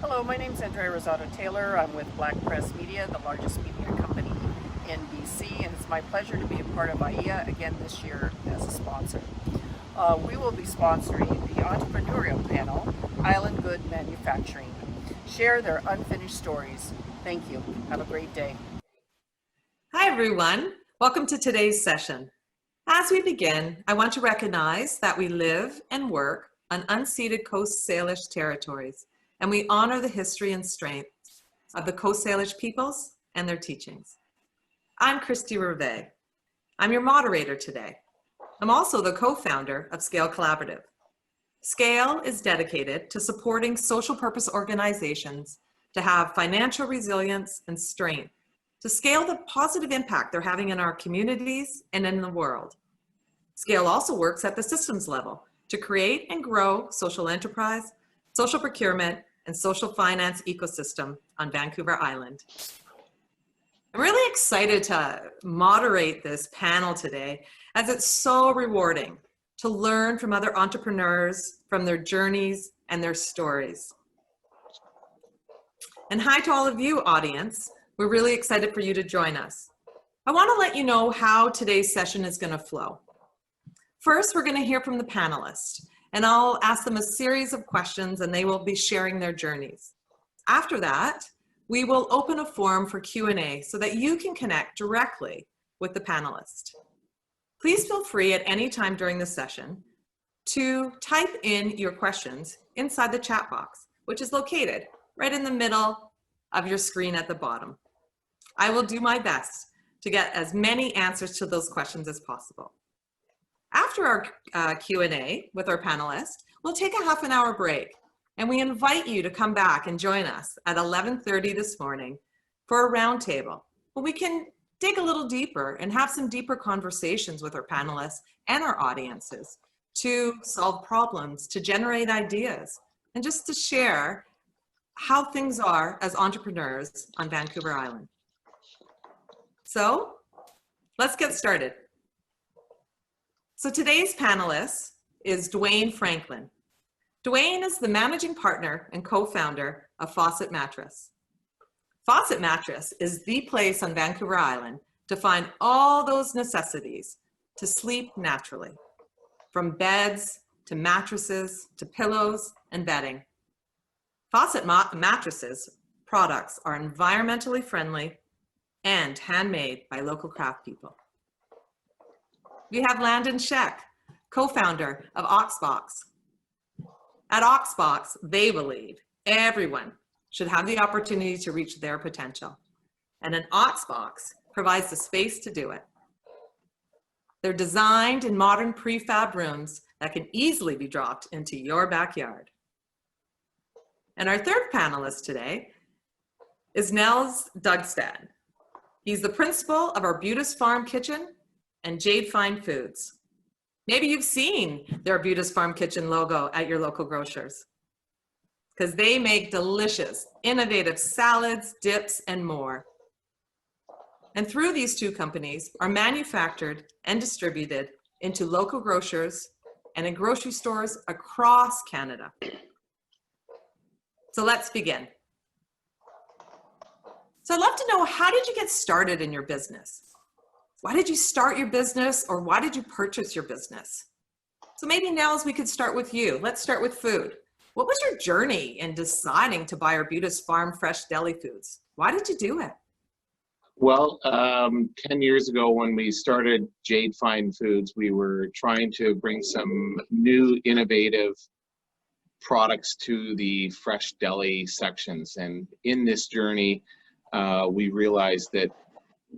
Hello, my name is Andrea Rosado Taylor. I'm with Black Press Media, the largest media company in BC, and it's my pleasure to be a part of VIEA again this year as a sponsor. We will be sponsoring the entrepreneurial panel, Island Good Manufacturing. Share their unfinished stories. Thank you. Have a great day. Hi, everyone. Welcome to today's session. As we begin, I want to recognize that we live and work on unceded Coast Salish territories, and we honor the history and strengths of the Coast Salish peoples and their teachings. I'm Christy Revet. I'm your moderator today. I'm also the co-founder of Scale Collaborative. Scale is dedicated to supporting social purpose organizations to have financial resilience and strength to scale the positive impact they're having in our communities and in the world. Scale also works at the systems level to create and grow social enterprise, social procurement, and social finance ecosystem on Vancouver Island. I'm really excited to moderate this panel today as it's so rewarding to learn from other entrepreneurs, from their journeys and their stories. And hi to all of you, audience. We're really excited for you to join us. I want to let you know how today's session is going to flow. First, we're going to hear from the panelists, and I'll ask them a series of questions and they will be sharing their journeys. After that, we will open a forum for Q&A so that you can connect directly with the panelists. Please feel free at any time during the session to type in your questions inside the chat box, which is located right in the middle of your screen at the bottom. I will do my best to get as many answers to those questions as possible. After our Q&A with our panelists, we'll take a half an hour break, and we invite you to come back and join us at 11:30 this morning for a roundtable where we can dig a little deeper and have some deeper conversations with our panelists and our audiences to solve problems, to generate ideas, and just to share how things are as entrepreneurs on Vancouver Island. So let's get started. So today's panelist is Duane Franklin. Duane is the managing partner and co-founder of Fawcett Mattress. Fawcett Mattress is the place on Vancouver Island to find all those necessities to sleep naturally, from beds to mattresses to pillows and bedding. Fawcett Mattresses products are environmentally friendly and handmade by local craft people. We have Landon Sheck, co-founder of Oxbox. At Oxbox, they believe everyone should have the opportunity to reach their potential, and an Oxbox provides the space to do it. They're designed in modern prefab rooms that can easily be dropped into your backyard. And our third panelist today is Nels Dugstad. He's the principal of Arbutus Farm Kitchen and Jade Fine Foods. Maybe you've seen their Arbutus Farm Kitchen logo at your local grocers, because they make delicious, innovative salads, dips, and more. And through these two companies are manufactured and distributed into local grocers and in grocery stores across Canada. So let's begin. So I'd love to know, how did you get started in your business? Why did you start your business, or why did you purchase your business? So maybe, Nels, we could start with you. Let's start with food. What was your journey in deciding to buy Arbutus Farm Fresh Deli Foods? Why did you do it? Well, 10 years ago when we started Jade Fine Foods, we were trying to bring some new innovative products to the fresh deli sections. And in this journey, we realized that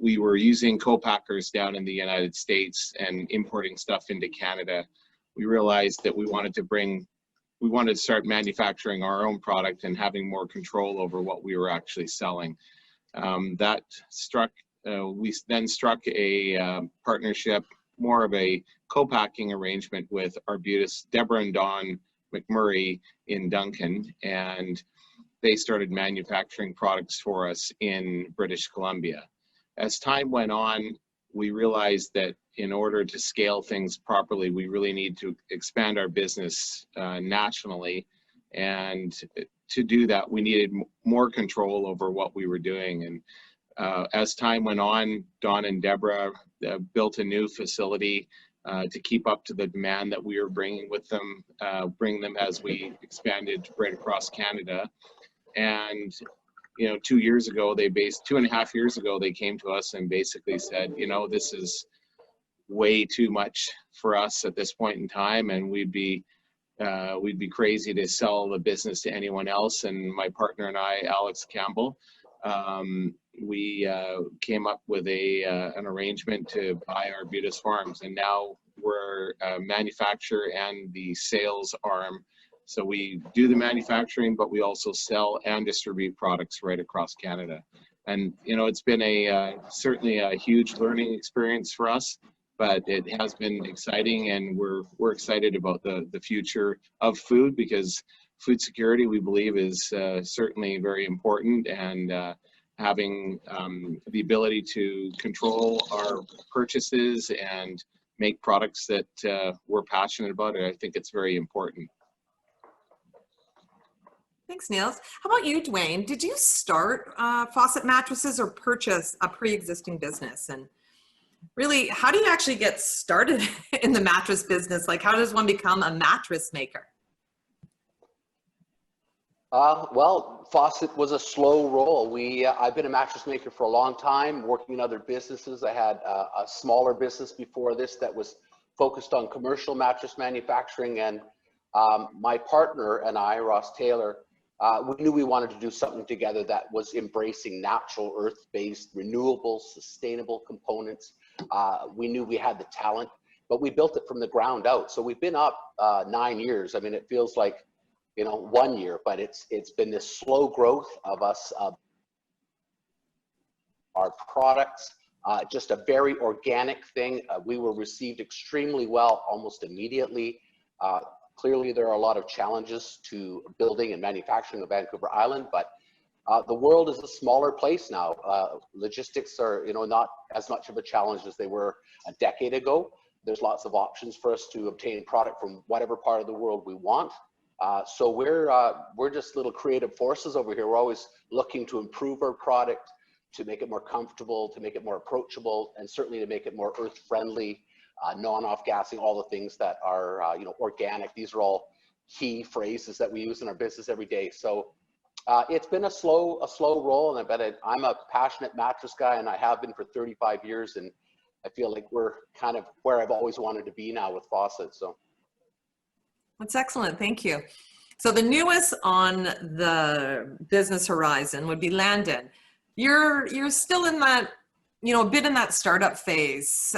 we were using co-packers down in the United States and importing stuff into Canada. We realized that we wanted to start manufacturing our own product and having more control over what we were actually selling. We then struck a partnership, more of a co-packing arrangement with Arbutus, Deborah and Don McMurray in Duncan, and they started manufacturing products for us in British Columbia. As time went on, we realized that in order to scale things properly, we really need to expand our business nationally. And to do that, we needed more control over what we were doing. And as time went on, Don and Deborah built a new facility to keep up to the demand that we were bringing with them, bring them as we expanded right across Canada. And 2.5 years ago, they came to us and basically said, this is way too much for us at this point in time, and we'd be crazy to sell the business to anyone else. And my partner and I, Alex Campbell, we came up with an arrangement to buy Arbutus Farms, and now we're a manufacturer and the sales arm. So we do the manufacturing, but we also sell and distribute products right across Canada. And it's been certainly a huge learning experience for us, but it has been exciting, and we're excited about the future of food, because food security, we believe, is certainly very important, and having the ability to control our purchases and make products that we're passionate about, I think it's very important. Thanks, Niels. How about you, Duane? Did you start Fawcett Mattresses or purchase a pre-existing business? And really, how do you actually get started in the mattress business? Like, how does one become a mattress maker? Well, Fawcett was a slow roll. I've been a mattress maker for a long time, working in other businesses. I had a smaller business before this that was focused on commercial mattress manufacturing, and my partner and I, Ross Taylor, we knew we wanted to do something together that was embracing natural, earth-based, renewable, sustainable components. We knew we had the talent, but we built it from the ground out. So we've been up 9 years. I mean, it feels like 1 year, but it's been this slow growth of us, our products, just a very organic thing. We were received extremely well almost immediately. Clearly, there are a lot of challenges to building and manufacturing of Vancouver Island, but the world is a smaller place now. Logistics are, not as much of a challenge as they were a decade ago. There's lots of options for us to obtain product from whatever part of the world we want. So we're just little creative forces over here. We're always looking to improve our product, to make it more comfortable, to make it more approachable, and certainly to make it more earth-friendly, non-off-gassing, all the things that are organic. These are all key phrases that we use in our business every day. So it's been a slow roll, and I'm a passionate mattress guy, and I have been for 35 years, and I feel like we're kind of where I've always wanted to be now with Fawcett. So That's excellent. Thank you. So the newest on the business horizon would be Landon. You're still in that, a bit in that startup phase.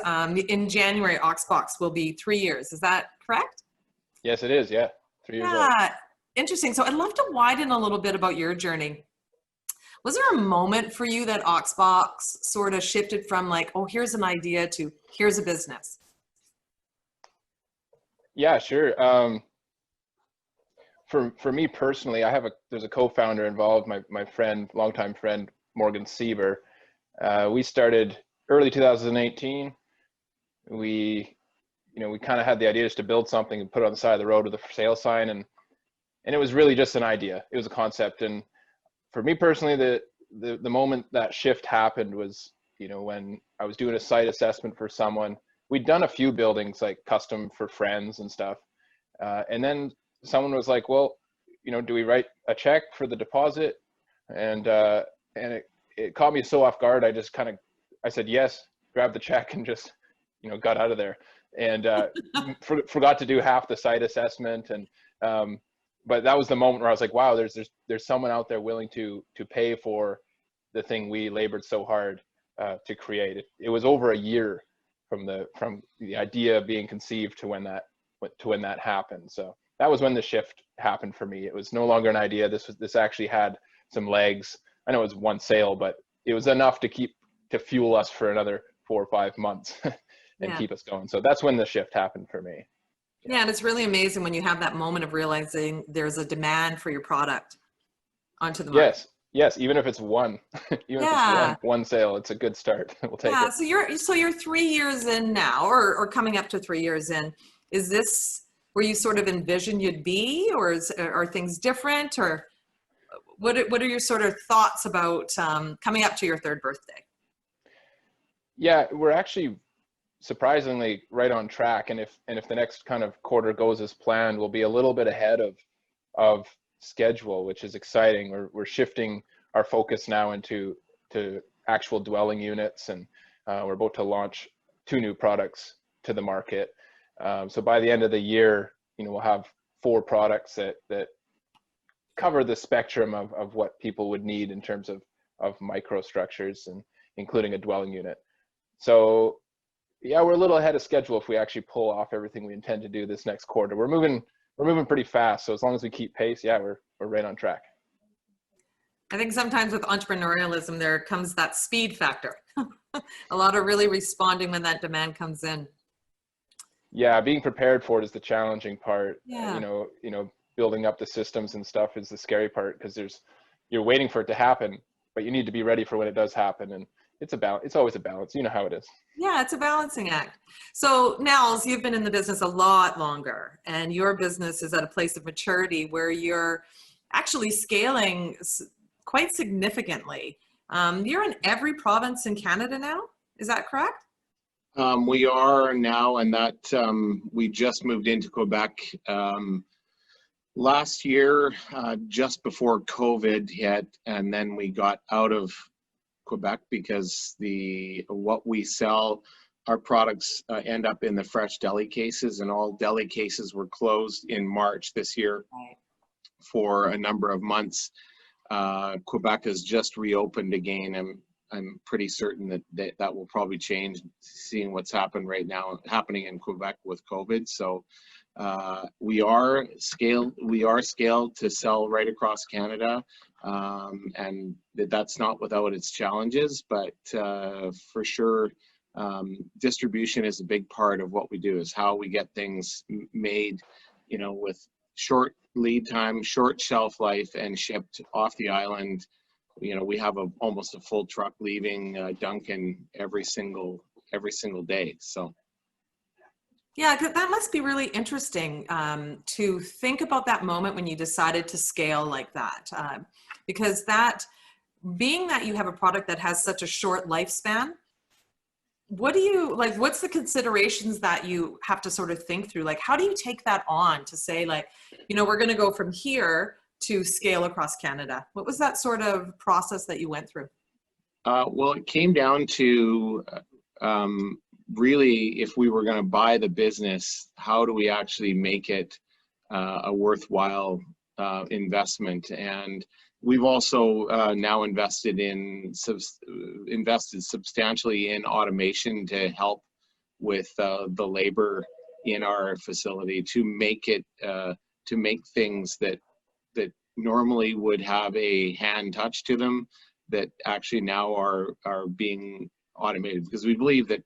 In January, Oxbox will be 3 years. Is that correct? Yes, it is. Yeah. 3 years old. Yeah. Interesting. So I'd love to widen a little bit about your journey. Was there a moment for you that Oxbox sort of shifted from like, oh, here's an idea to here's a business? Yeah, sure. For me personally, there's a co-founder involved, my friend, longtime friend, Morgan Sieber. We started early 2018. We kind of had the idea just to build something and put it on the side of the road with a for sale sign, and it was really just an idea. It was a concept. And for me personally, the moment that shift happened was, when I was doing a site assessment for someone. We'd done a few buildings like custom for friends and stuff. And then someone was like, well, do we write a check for the deposit? And it caught me so off guard. I said, yes, grabbed the check and just, got out of there, and forgot to do half the site assessment. And, but that was the moment where I was like, wow, there's someone out there willing to pay for the thing we labored so hard to create. It was over a year from the idea being conceived to when that happened. So that was when the shift happened for me. It was no longer an idea. This actually had some legs. I know it was one sale, but it was enough to fuel us for another 4 or 5 months and keep us going. So that's when the shift happened for me. Yeah, and it's really amazing when you have that moment of realizing there's a demand for your product onto the market. Yes, even if it's one, if it's one sale, it's a good start. We'll take it. So you're 3 years in now, or coming up to 3 years in. Is this where you sort of envision you'd be, or are things different, or what are your sort of thoughts about coming up to your 3rd birthday? Yeah, we're actually surprisingly right on track, and if the next kind of quarter goes as planned, we'll be a little bit ahead of schedule, which is exciting. We're shifting our focus now into actual dwelling units, and we're about to launch 2 new products to the market. So by the end of the year, we'll have 4 products that cover the spectrum of what people would need in terms of microstructures, and including a dwelling unit. So yeah, we're a little ahead of schedule if we actually pull off everything we intend to do this next quarter. We're moving pretty fast. So as long as we keep pace, yeah, we're right on track. I think sometimes with entrepreneurialism, there comes that speed factor. A lot of really responding when that demand comes in. Yeah, being prepared for it is the challenging part. Yeah. Building up the systems and stuff is the scary part, because you're waiting for it to happen, but you need to be ready for when it does happen. And it's always a balance. You know how it is. Yeah, it's a balancing act. So Nels, you've been in the business a lot longer, and your business is at a place of maturity where you're actually scaling quite significantly. You're in every province in Canada now, is that correct? We are now, and that we just moved into Quebec last year, just before COVID hit, and then we got out of Quebec because what we sell, our products end up in the fresh deli cases, and all deli cases were closed in March this year for a number of months. Quebec has just reopened again. I'm pretty certain that will probably change, seeing what's happening in Quebec with COVID. So we are scaled to sell right across Canada, and that's not without its challenges, but for sure, distribution is a big part of what we do, is how we get things made, with short lead time, short shelf life, and shipped off the island. We have almost a full truck leaving Duncan every single day. So yeah, that must be really interesting to think about that moment when you decided to scale like that, because being that you have a product that has such a short lifespan, what's the considerations that you have to sort of think through? Like, how do you take that on to say, like, we're going to go from here to scale across Canada? What was that sort of process that you went through? Well, it came down to really, if we were going to buy the business, how do we actually make it a worthwhile investment? And we've also now invested substantially in automation to help with the labor in our facility to make things that normally would have a hand touch to them, that actually now are being automated, because we believe that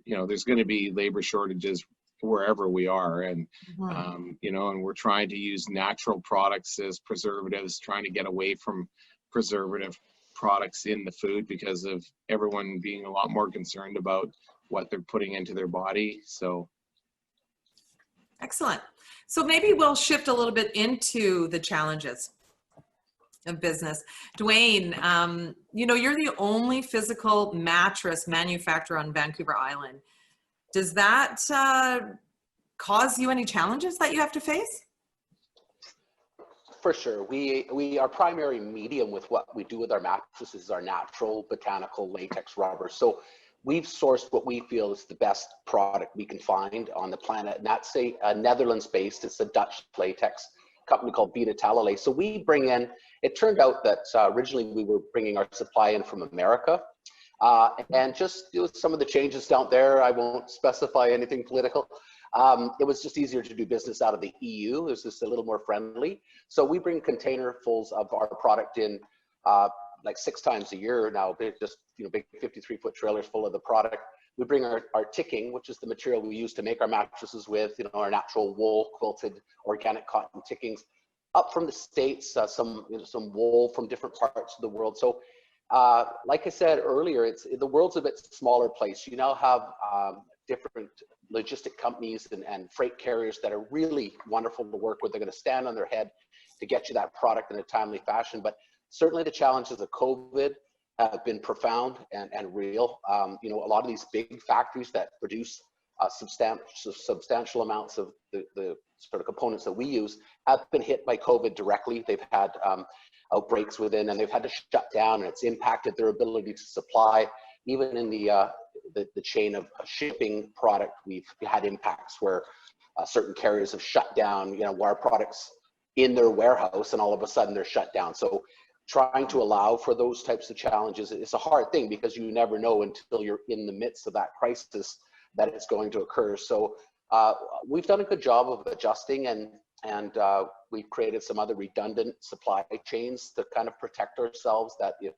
there's going to be labor shortages wherever we are, and and we're trying to use natural products as preservatives, trying to get away from preservative products in the food because of everyone being a lot more concerned about what they're putting into their body. So excellent. So maybe we'll shift a little bit into the challenges of business. Duane, you're the only physical mattress manufacturer on Vancouver Island. Does that cause you any challenges that you have to face? For sure. Our primary medium with what we do with our mattresses is our natural botanical latex rubber. So we've sourced what we feel is the best product we can find on the planet, and that's a Netherlands-based, it's a Dutch latex company called VIEA. So we bring in, it turned out that originally we were bringing our supply in from America, and just some of the changes down there, I won't specify anything political. It was just easier to do business out of the EU. It was just a little more friendly. So we bring containerfuls of our product in like 6 times a year now, just big 53-foot trailers full of the product. We bring our ticking, which is the material we use to make our mattresses with, our natural wool quilted organic cotton tickings, up from the States, some wool from different parts of the world. So like I said earlier, the world's a bit smaller place. You now have different logistic companies and freight carriers that are really wonderful to work with. They're going to stand on their head to get you that product in a timely fashion. But certainly the challenges of COVID have been profound and real. You know, a lot of these big factories that produce substantial amounts of the sort of components that we use have been hit by COVID directly. They've had outbreaks within, and they've had to shut down, and it's impacted their ability to supply. Even in the chain of shipping product, we've had impacts where certain carriers have shut down, you know, our products in their warehouse, and all of a sudden they're shut down. So trying to allow for those types of challenges, it's a hard thing because you never know until you're in the midst of that crisis that it's going to occur. So we've done a good job of adjusting, and we've created some other redundant supply chains to kind of protect ourselves, that if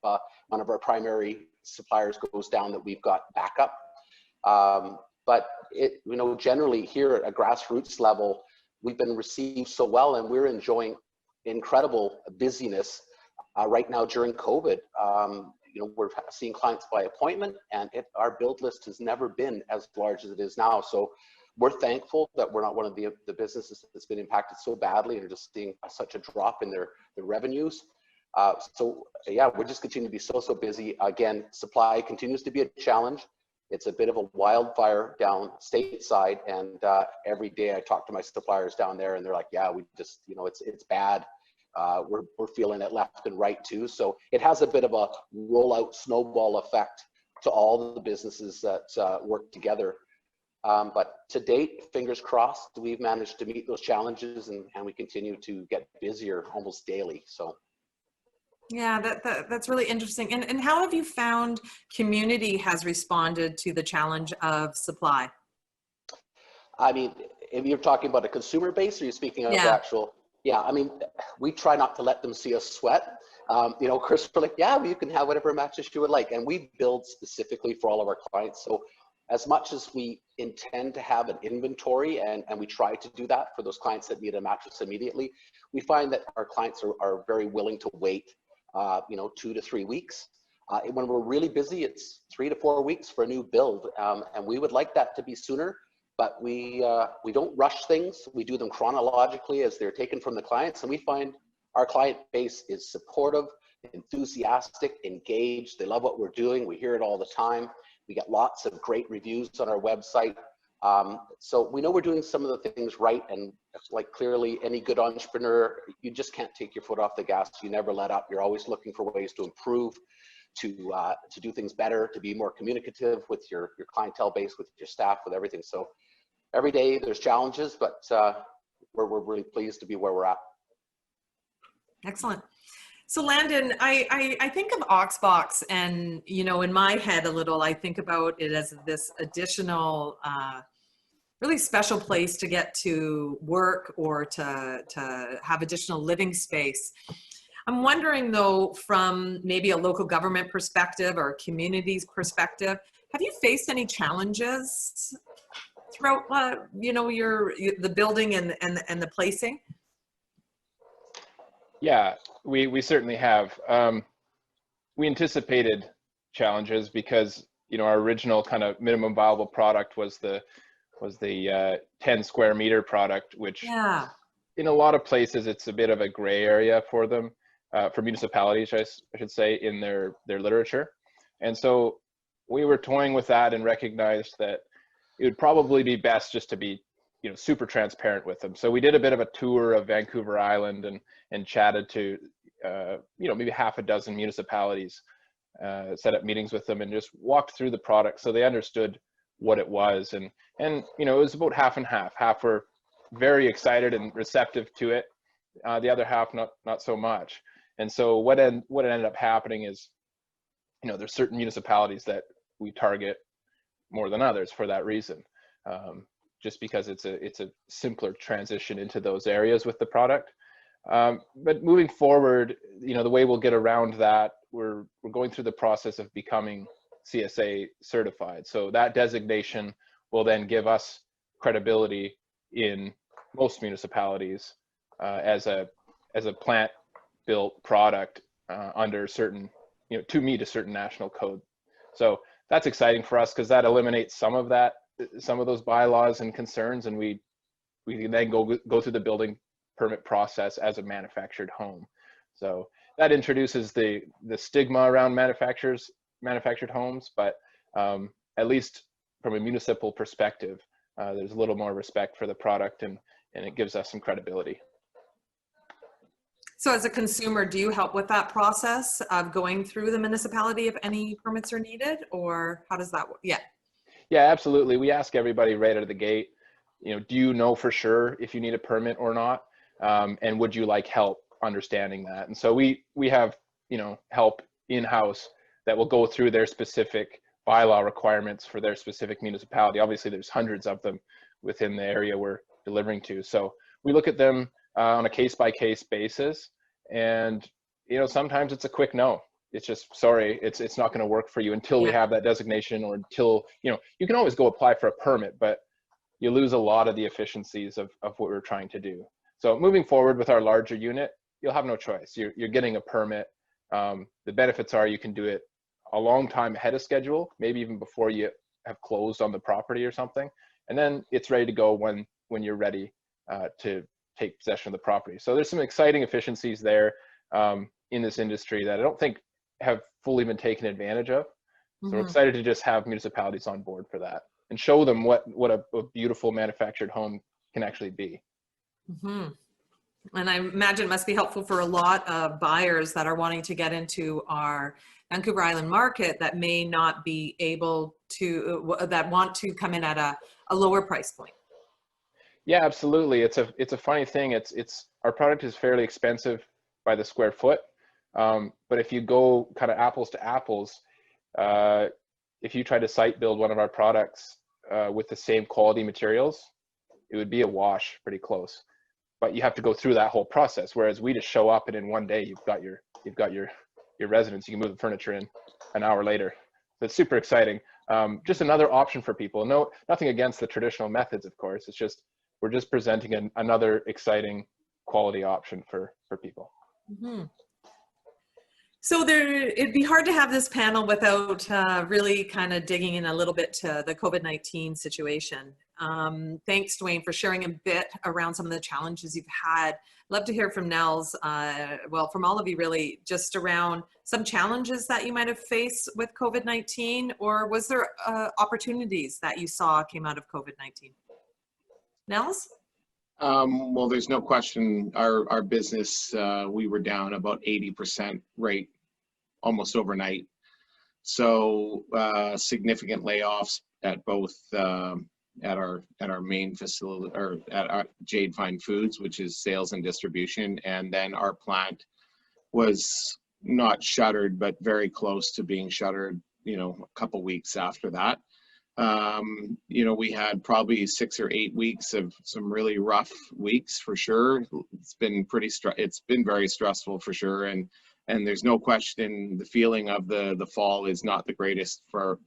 one of our primary suppliers goes down, that we've got backup. But you know, generally here at a grassroots level, we've been received so well, and we're enjoying incredible busyness right now during COVID. You know, we're seeing clients by appointment, and our build list has never been as large as it is now. So we're thankful that we're not one of the businesses that's been impacted so badly and are just seeing such a drop in their revenues. So yeah, we're just continuing to be so busy. Again, supply continues to be a challenge. It's a bit of a wildfire down stateside, and every day I talk to my suppliers down there, and they're like, yeah, we just, you know, it's bad. We're feeling it left and right too. So it has a bit of a rollout snowball effect to all the businesses that work together. But to date, fingers crossed, we've managed to meet those challenges, and we continue to get busier almost daily. So. Yeah, that's really interesting. And how have you found community has responded to the challenge of supply? I mean, if you're talking about a consumer base, or you're speaking of Yeah. actual, yeah, I mean, we try not to let them see us sweat. You know, Chris, we're like, yeah, well, you can have whatever mattress you would like. And we build specifically for all of our clients. So as much as we intend to have an inventory, and we try to do that for those clients that need a mattress immediately, we find that our clients are very willing to wait, you know, 2 to 3 weeks. When we're really busy, it's 3 to 4 weeks for a new build. And we would like that to be sooner, but we don't rush things. We do them chronologically as they're taken from the clients. And we find our client base is supportive, enthusiastic, engaged. They love what we're doing. We hear it all the time. We get lots of great reviews on our website. So we know we're doing some of the things right, and like clearly any good entrepreneur, you just can't take your foot off the gas. You never let up. You're always looking for ways to improve, to do things better, to be more communicative with your clientele base, with your staff, with everything. So every day there's challenges, but we're really pleased to be where we're at. Excellent. So Landon, I think of Oxbox, and, you know, in my head a little, I think about it as this additional, really special place to get to work, or to have additional living space. I'm wondering though, from maybe a local government perspective or a community's perspective, have you faced any challenges throughout, you know, the building and the placing? Yeah, we certainly have. We anticipated challenges because, you know, our original kind of minimum viable product was the 10 square meter product, which, Yeah. in a lot of places it's a bit of a gray area for them, for municipalities, I should say, in their literature. And so we were toying with that and recognized that it would probably be best just to be, you know, super transparent with them. So we did a bit of a tour of Vancouver Island and chatted to, you know, maybe half a dozen municipalities, set up meetings with them and just walked through the product so they understood what it was. And you know, it was about half and half. Half were very excited and receptive to it. The other half not so much. And so what ended up happening is, you know, there's certain municipalities that we target more than others for that reason. Just because it's a simpler transition into those areas with the product. But moving forward, you know, the way we'll get around that, we're going through the process of becoming CSA certified. So that designation will then give us credibility in most municipalities as a plant-built product under certain, you know, to meet a certain national code. So that's exciting for us because that eliminates some of that some of those bylaws and concerns, and we then go through the building permit process as a manufactured home. So that introduces the stigma around manufactured homes, but at least from a municipal perspective, there's a little more respect for the product, and it gives us some credibility. So as a consumer, do you help with that process of going through the municipality if any permits are needed, or how does that work? Yeah. Yeah, absolutely. We ask everybody right out of the gate, do you know for sure if you need a permit or not? And would you like help understanding that? And so we have, help in-house that will go through their specific bylaw requirements for their specific municipality. Obviously, there's hundreds of them within the area we're delivering to. So we look at them on a case-by-case basis, and sometimes it's a quick no. It's just, sorry, it's not going to work for you until we have that designation, or until you can always go apply for a permit, but you lose a lot of the efficiencies of what we're trying to do. So moving forward with our larger unit, you'll have no choice. You're getting a permit. The benefits are you can do it a long time ahead of schedule, maybe even before you have closed on the property or something, and then it's ready to go when you're ready to take possession of the property. So there's some exciting efficiencies there in this industry that I don't think have fully been taken advantage of. So we're excited to just have municipalities on board for that and show them what a beautiful manufactured home can actually be. And I imagine it must be helpful for a lot of buyers that are wanting to get into our Vancouver Island market that may not be able to, that want to come in at a lower price point. Yeah, absolutely. It's a funny thing. It's our product is fairly expensive by the square foot. But if you go kind of apples to apples, if you try to site build one of our products with the same quality materials, it would be a wash pretty close. But you have to go through that whole process. Whereas we just show up and in one day you've got your residence. You can move the furniture in an hour later. So it's super exciting. Just another option for people. No, nothing against the traditional methods, of course. It's just we're just presenting another exciting quality option for people. So it'd be hard to have this panel without really kind of digging in a little bit to the COVID-19 situation. Thanks, Duane, for sharing a bit around some of the challenges you've had. Love to hear from Nels, well, from all of you really, just around some challenges that you might have faced with COVID-19, or was there opportunities that you saw came out of COVID-19? Nels? Well, there's no question our business, we were down about 80% rate almost overnight. So significant layoffs at both at our main facility, or at our Jade Fine Foods, which is sales and distribution. And then our plant was not shuttered, but very close to being shuttered, a couple weeks after that. We had probably 6 or 8 weeks of some really rough weeks for sure. It's been very stressful for sure. And there's no question the feeling of the fall is not the greatest for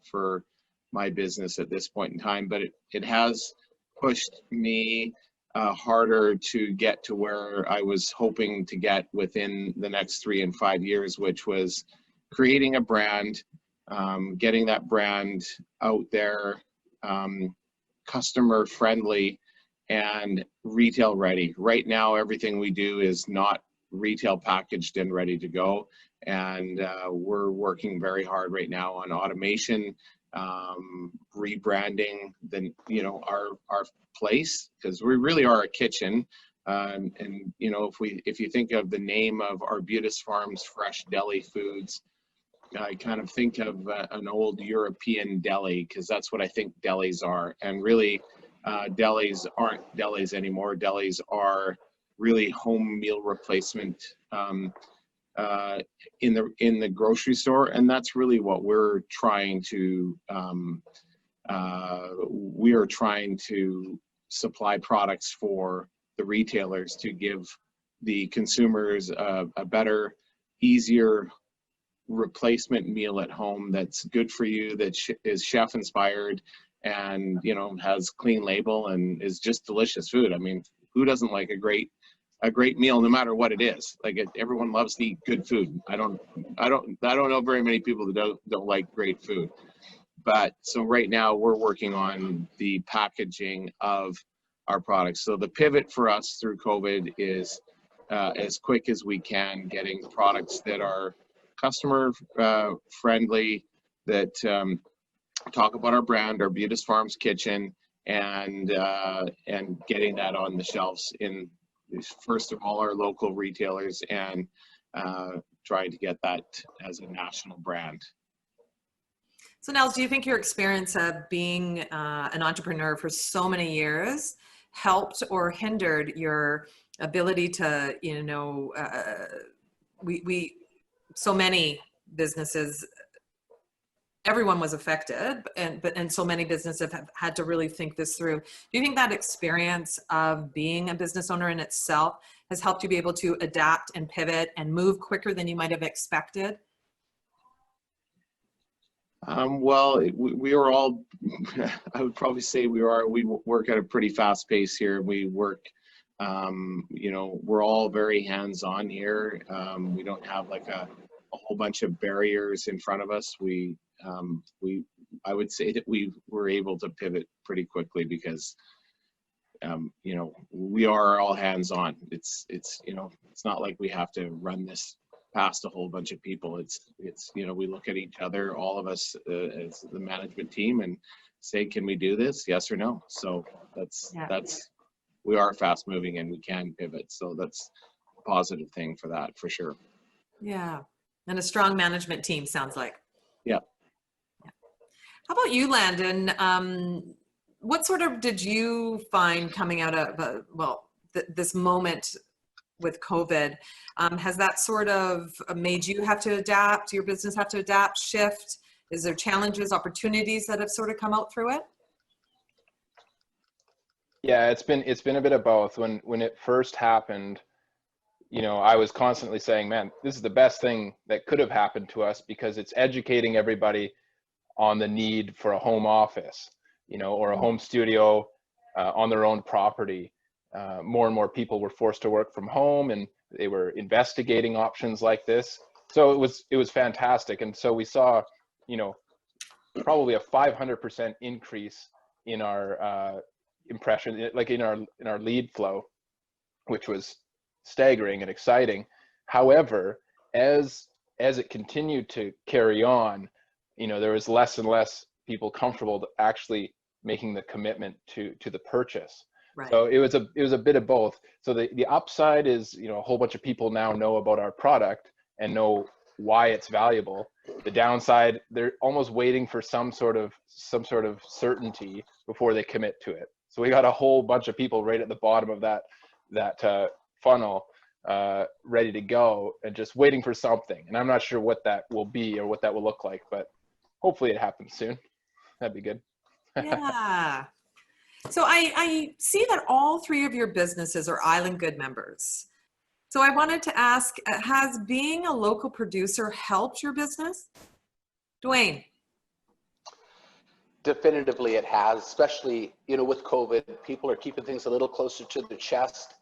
my business at this point in time, but it has pushed me harder to get to where I was hoping to get within the next 3 and 5 years, which was creating a brand, getting that brand out there, customer friendly and retail ready. Right now, everything we do is not retail packaged and ready to go. And we're working very hard right now on automation, rebranding our place, because we really are a kitchen. And if you think of the name of Arbutus Farms Fresh Deli Foods, I kind of think of an old European deli, because that's what I think delis are. And really, delis aren't delis anymore. Delis are really home meal replacement in the grocery store, and that's really what we're trying to. We are trying to supply products for the retailers to give the consumers a better, easier replacement meal at home that's good for you, that is chef inspired, and has clean label and is just delicious food. I mean, who doesn't like a great meal, no matter what it is? Like, everyone loves to eat good food. I don't know very many people that don't like great food. But so right now we're working on the packaging of our products. So the pivot for us through COVID is as quick as we can, getting products that are customer friendly, that talk about our brand, our Beautis Farms Kitchen, and getting that on the shelves in, first of all, our local retailers, and trying to get that as a national brand. So Nels, do you think your experience of being an entrepreneur for so many years helped or hindered your ability to, you know, so many businesses, everyone was affected, and so many businesses have had to really think this through. Do you think that experience of being a business owner in itself has helped you be able to adapt and pivot and move quicker than you might have expected? Well, we are all, I would probably say we work at a pretty fast pace here. We work, you know, we're all very hands-on here. We don't have like a whole bunch of barriers in front of us. I would say that we were able to pivot pretty quickly because, you know, we are all hands-on. It's, you know, it's not like we have to run this past a whole bunch of people. It's, you know, we look at each other, all of us as the management team, and say, can we do this? Yes or no? So we are fast moving and we can pivot. So that's a positive thing for that, for sure. Yeah. And a strong management team, sounds like. Yeah. How about you, Landon? What sort of did you find coming out of, this moment with COVID? Has that sort of made you have to adapt, your business have to adapt, shift? Is there challenges, opportunities that have sort of come out through it? Yeah, it's been a bit of both. When it first happened, you know, I was constantly saying, man, this is the best thing that could have happened to us, because it's educating everybody on the need for a home office, you know, or a home studio on their own property. More and more people were forced to work from home, and they were investigating options like this. So it was fantastic. And so we saw, you know, probably a 500% increase in our impression, like in our lead flow, which was staggering and exciting. However, as it continued to carry on, you know, there was less and less people comfortable to actually making the commitment to the purchase. Right. So it was a bit of both. So the upside is, you know, a whole bunch of people now know about our product and know why it's valuable. The downside, they're almost waiting for some sort of certainty before they commit to it. So we got a whole bunch of people right at the bottom of that funnel, ready to go and just waiting for something. And I'm not sure what that will be or what that will look like, but hopefully it happens soon. That'd be good. Yeah. So I see that all three of your businesses are Island Good members. So I wanted to ask, has being a local producer helped your business? Duane. Definitively it has, especially, you know, with COVID, people are keeping things a little closer to the chest.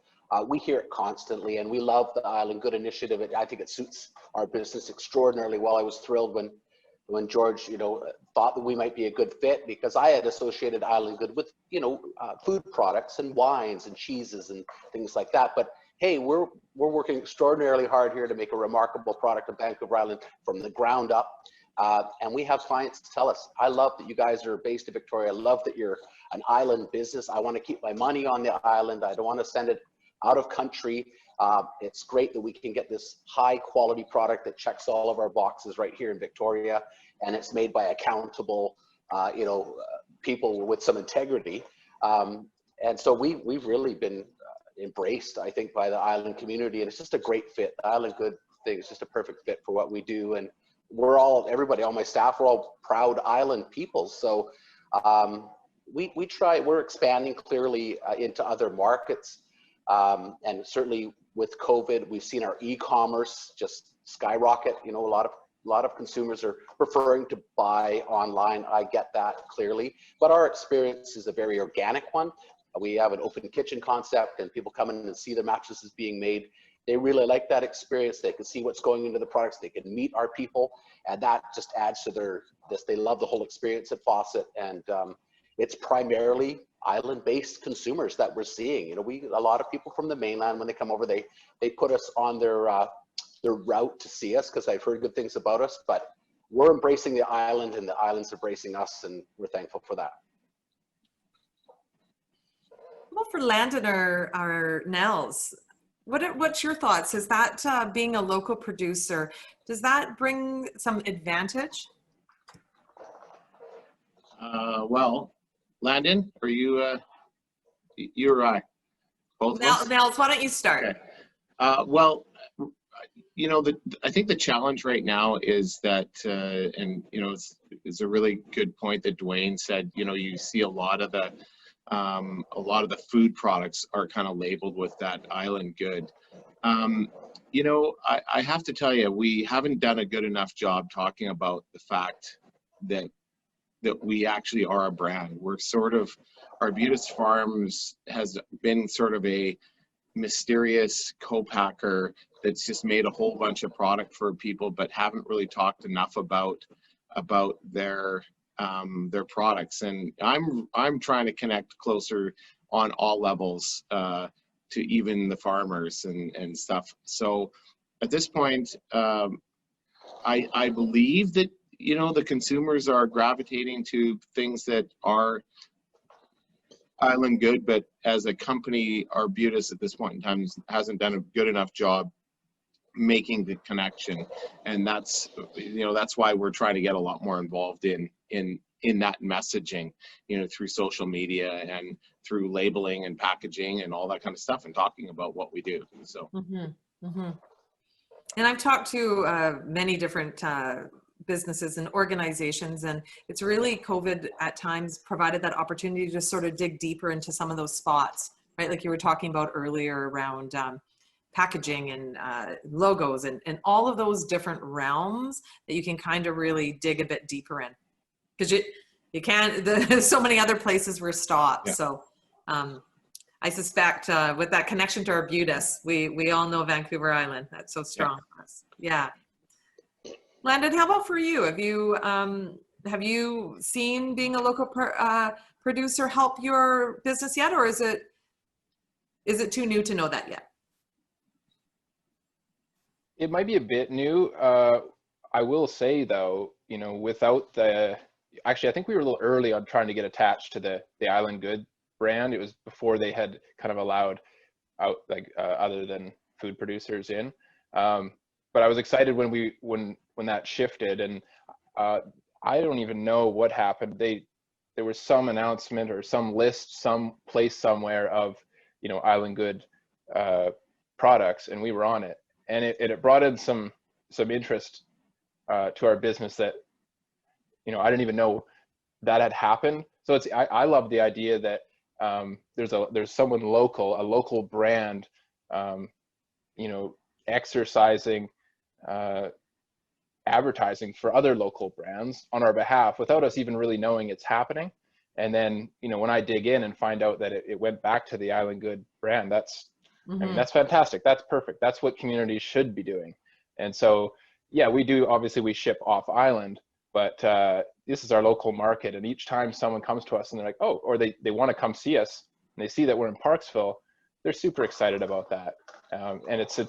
We hear it constantly, and we love the Island Good initiative. I think it suits our business extraordinarily well. I was thrilled when George, you know, thought that we might be a good fit, because I had associated Island Good with, you know, food products and wines and cheeses and things like that. But hey, we're working extraordinarily hard here to make a remarkable product of Vancouver Island from the ground up. And we have clients tell us, I love that you guys are based in Victoria. I love that you're an island business. I want to keep my money on the island. I don't want to send it out of country. It's great that we can get this high quality product that checks all of our boxes right here in Victoria, and it's made by accountable, you know, people with some integrity. And so we've really been embraced, I think, by the island community, and it's just a great fit. The Island Good thing is just a perfect fit for what we do, and everybody on my staff, we're all proud island people. So we're expanding clearly into other markets. And certainly with COVID, we've seen our e-commerce just skyrocket. You know, a lot of consumers are preferring to buy online. I get that clearly, but our experience is a very organic one. We have an open kitchen concept, and people come in and see the mattresses being made, They really like that experience. They can see what's going into the products. They can meet our people, and that just adds to they love the whole experience at Fawcett. And it's primarily island-based consumers that we're seeing. You know, a lot of people from the mainland, when they come over, they put us on their route to see us because I've heard good things about us. But we're embracing the island, and the island's embracing us, and we're thankful for that. Well, for Landon or Nels, what's your thoughts? Is that being a local producer, does that bring some advantage? Well, Landon, are you or I? Both of us? Nels, why don't you start? Okay. Well, you know, I think the challenge right now is that, and you know, it's a really good point that Duane said. You know, you see a lot of the food products are kind of labeled with that island good. You know, I have to tell you, we haven't done a good enough job talking about the fact that we actually are a brand. We're sort of, Arbutus Farms has been sort of a mysterious co-packer that's just made a whole bunch of product for people, but haven't really talked enough about their products. And I'm trying to connect closer on all levels to even the farmers and stuff. So at this point, I believe that, you know, the consumers are gravitating to things that are island good, but as a company, Arbutus at this point in time hasn't done a good enough job making the connection. And that's, you know, that's why we're trying to get a lot more involved in that messaging, you know, through social media and through labeling and packaging and all that kind of stuff, and talking about what we do. So And I've talked to many different businesses and organizations, and it's really COVID at times provided that opportunity to sort of dig deeper into some of those spots, right? Like you were talking about earlier around packaging and logos and all of those different realms that you can kind of really dig a bit deeper in, because you can't, there's so many other places we're stopped. Yeah. So I suspect with that connection to Arbutus, we all know Vancouver Island. That's so strong for us. Yeah. Landon, how about for you? Have you seen being a local producer help your business yet, or is it too new to know that yet? It might be a bit new. I will say though, you know, without actually, I think we were a little early on trying to get attached to the Island Good brand. It was before they had kind of allowed out other than food producers in. But I was excited when that shifted, and I don't even know what happened. There was some announcement or some list, some place somewhere of, you know, Island Good products, and we were on it, and it brought in some interest to our business that, you know, I didn't even know that had happened. So I love the idea that there's someone local, a local brand, you know, exercising advertising for other local brands on our behalf without us even really knowing it's happening. And then, you know, when I dig in and find out that it went back to the Island Good brand, that's, I mean, that's fantastic. That's perfect. That's what communities should be doing. And so, yeah, we do, obviously we ship off island, but this is our local market. And each time someone comes to us and they're like, oh, or they want to come see us and they see that we're in Parksville, they're super excited about that. And it's a,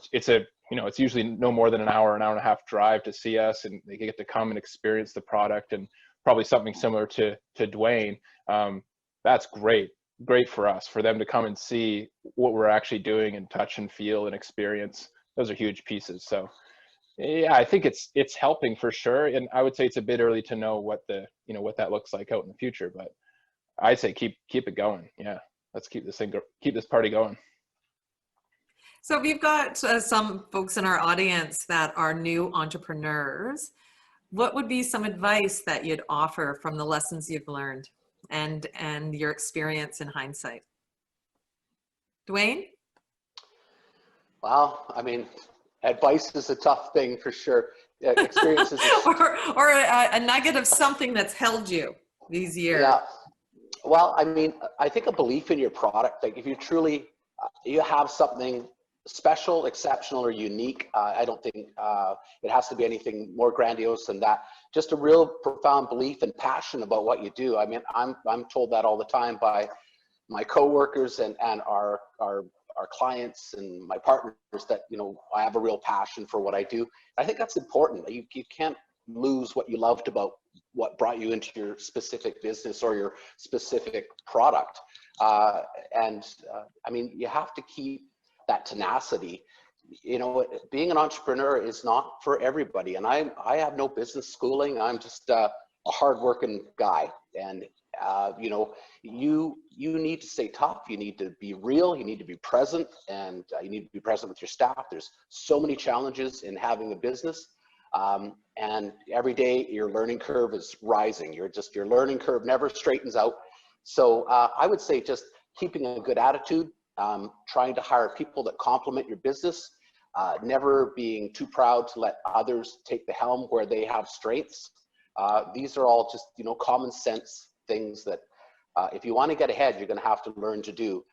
you know, it's usually no more than an hour and a half drive to see us, and they get to come and experience the product, and probably something similar to Duane. That's great for us, for them to come and see what we're actually doing and touch and feel and experience. Those are huge pieces. So yeah, I think it's helping for sure. And I would say it's a bit early to know what that looks like out in the future, but I'd say keep it going. Yeah, let's keep this party going. So if you've got some folks in our audience that are new entrepreneurs, what would be some advice that you'd offer from the lessons you've learned and your experience in hindsight? Duane? Well, I mean, advice is a tough thing for sure. Experiences or a nugget of something that's held you these years. Yeah. Well, I mean, I think a belief in your product, like if you truly, you have something special, exceptional, or unique. I don't think it has to be anything more grandiose than that. Just a real profound belief and passion about what you do. I mean, I'm told that all the time by my coworkers and our clients and my partners that, you know, I have a real passion for what I do. I think that's important. You can't lose what you loved about what brought you into your specific business or your specific product. I mean, you have to keep that tenacity. You know, being an entrepreneur is not for everybody. And I have no business schooling. I'm just a hardworking guy. And you know, you need to stay tough. You need to be real. You need to be present, and you need to be present with your staff. There's so many challenges in having a business, and every day your learning curve is rising. Your learning curve never straightens out. So I would say just keeping a good attitude, trying to hire people that complement your business, never being too proud to let others take the helm where they have strengths. These are all just, you know, common sense things that if you want to get ahead, you're going to have to learn to do.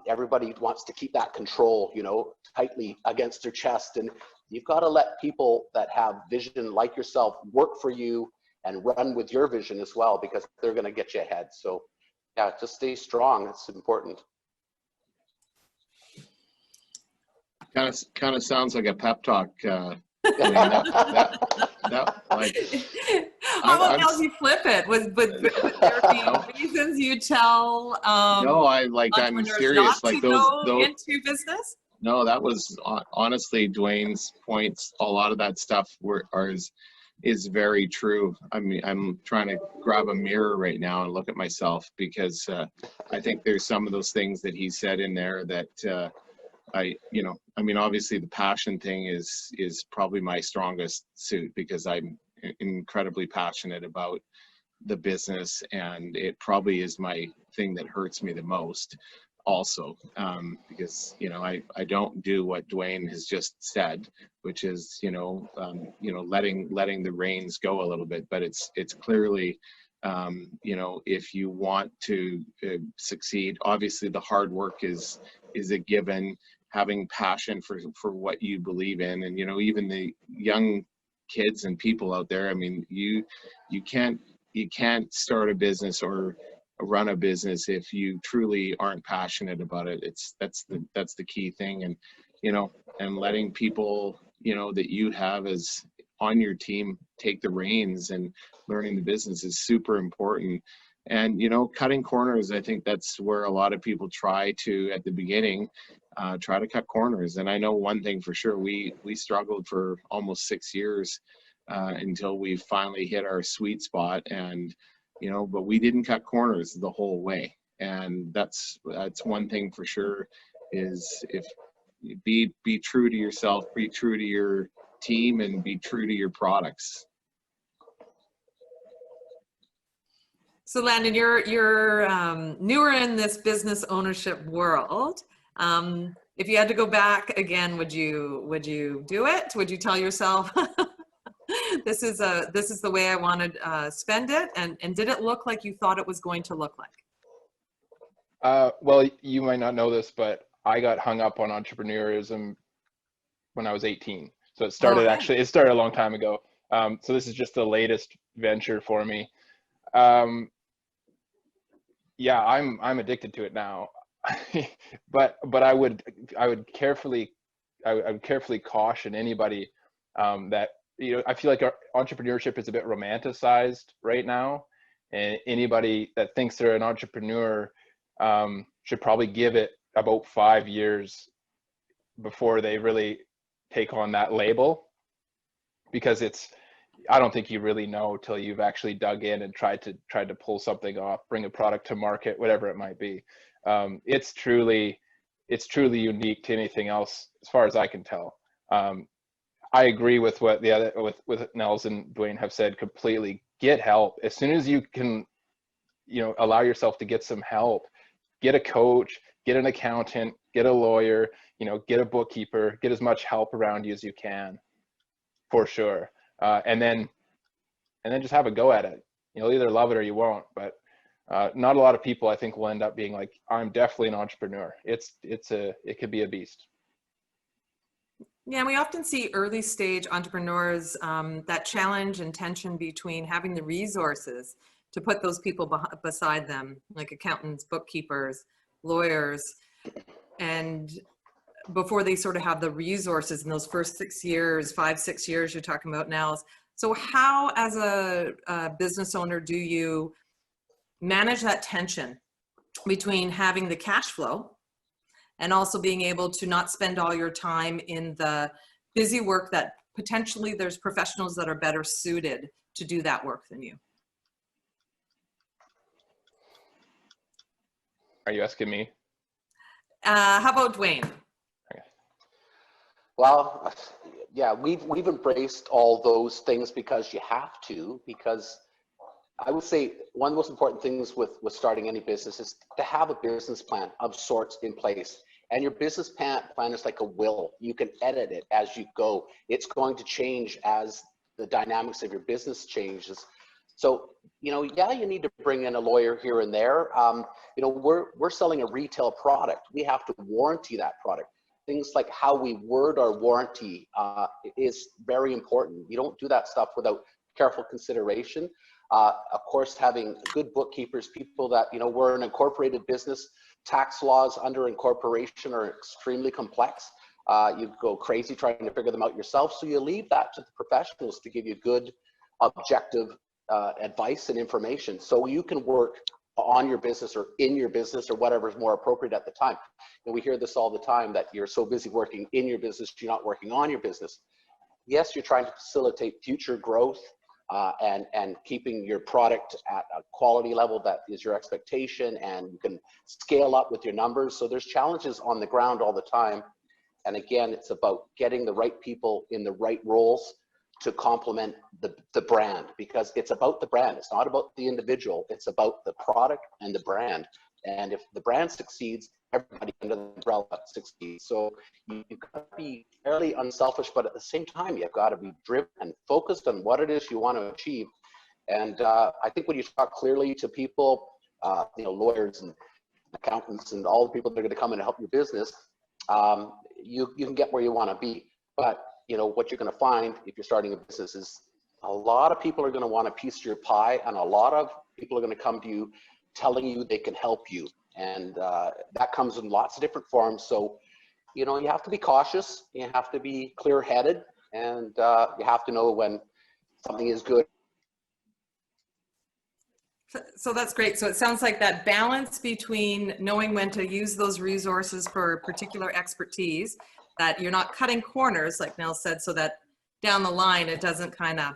Everybody wants to keep that control, you know, tightly against their chest, and you've got to let people that have vision like yourself work for you and run with your vision as well, because they're going to get you ahead. So yeah, just stay strong. It's important. Kind of sounds like a pep talk. Like, how about how you flip it? Would there be reasons you tell no, I'm entrepreneurs serious. not Like to those go into business? No, that was honestly Duane's points. A lot of that stuff is very true. I mean, I'm trying to grab a mirror right now and look at myself, because I think there's some of those things that he said in there that I mean, obviously the passion thing is probably my strongest suit, because I'm incredibly passionate about the business, and it probably is my thing that hurts me the most also, because, you know, I don't do what Duane has just said, which is, letting the reins go a little bit, but it's clearly, if you want to succeed, obviously the hard work is a given. Having passion for what you believe in, and, you know, even the young kids and people out there, I mean, you can't start a business or run a business if you truly aren't passionate about it. That's the key thing. And, you know, and letting people, you know, that you have as on your team take the reins and learning the business is super important. And, you know, cutting corners, I think that's where a lot of people try to, at the beginning, try to cut corners. And I know one thing for sure, we struggled for almost 6 years until we finally hit our sweet spot. And, you know, but we didn't cut corners the whole way. And that's one thing for sure, is if be true to yourself, be true to your team, and be true to your products. So Landon, you're newer in this business ownership world. If you had to go back again, would you do it? Would you tell yourself, this is the way I want to spend it? And did it look like you thought it was going to look like? Well, you might not know this, but I got hung up on entrepreneurism when I was 18. So it started it started a long time ago. So this is just the latest venture for me. Yeah, I'm addicted to it now. but I would carefully caution anybody that, you know, I feel like our entrepreneurship is a bit romanticized right now, and anybody that thinks they're an entrepreneur should probably give it about 5 years before they really take on that label, because I don't think you really know till you've actually dug in and tried to pull something off, bring a product to market, whatever it might be. It's truly unique to anything else, as far as I can tell. I agree with what with Nels and Duane have said completely. Get help as soon as you can. You know, allow yourself to get some help. Get a coach, get an accountant, get a lawyer. You know, get a bookkeeper. Get as much help around you as you can, for sure. And then just have a go at it. You'll either love it or you won't. But not a lot of people, I think, will end up being like, I'm definitely an entrepreneur. It could be a beast. Yeah, and we often see early stage entrepreneurs, that challenge and tension between having the resources to put those people beside them, like accountants, bookkeepers, lawyers, and before they sort of have the resources in those first 6 years, 5, 6 years you're talking about now. So how, as a business owner, do you manage that tension between having the cash flow and also being able to not spend all your time in the busy work that potentially there's professionals that are better suited to do that work than you? Are you asking me? How about Duane? Well, yeah, we've embraced all those things because you have to, because I would say one of the most important things with starting any business is to have a business plan of sorts in place. And your business plan is like a will. You can edit it as you go. It's going to change as the dynamics of your business changes. So, yeah, you need to bring in a lawyer here and there. We're selling a retail product. We have to warranty that product. Things like how we word our warranty is very important. You don't do that stuff without careful consideration. Of course, having good bookkeepers, people that, we're an incorporated business. Tax laws under incorporation are extremely complex. You go crazy trying to figure them out yourself. So you leave that to the professionals to give you good, objective advice and information, so you can work on your business or in your business or whatever is more appropriate at the time. And we hear this all the time, that you're so busy working in your business, you're not working on your business. Yes, you're trying to facilitate future growth and keeping your product at a quality level that is your expectation, and you can scale up with your numbers. So there's challenges on the ground all the time. And again, it's about getting the right people in the right roles to complement the brand, because it's about the brand. It's not about the individual. It's about the product and the brand. And if the brand succeeds, everybody under the umbrella succeeds. So you've got to be fairly unselfish, but at the same time, you've got to be driven and focused on what it is you want to achieve. And I think when you talk clearly to people, lawyers and accountants and all the people that are going to come in and help your business, you can get where you want to be. But what you're going to find if you're starting a business is a lot of people are going to want a piece of your pie, and a lot of people are going to come to you telling you they can help you. And that comes in lots of different forms. So, you have to be cautious, you have to be clear-headed, and you have to know when something is good. So that's great. So it sounds like that balance between knowing when to use those resources for particular expertise, that you're not cutting corners, like Nell said, so that down the line it doesn't kind of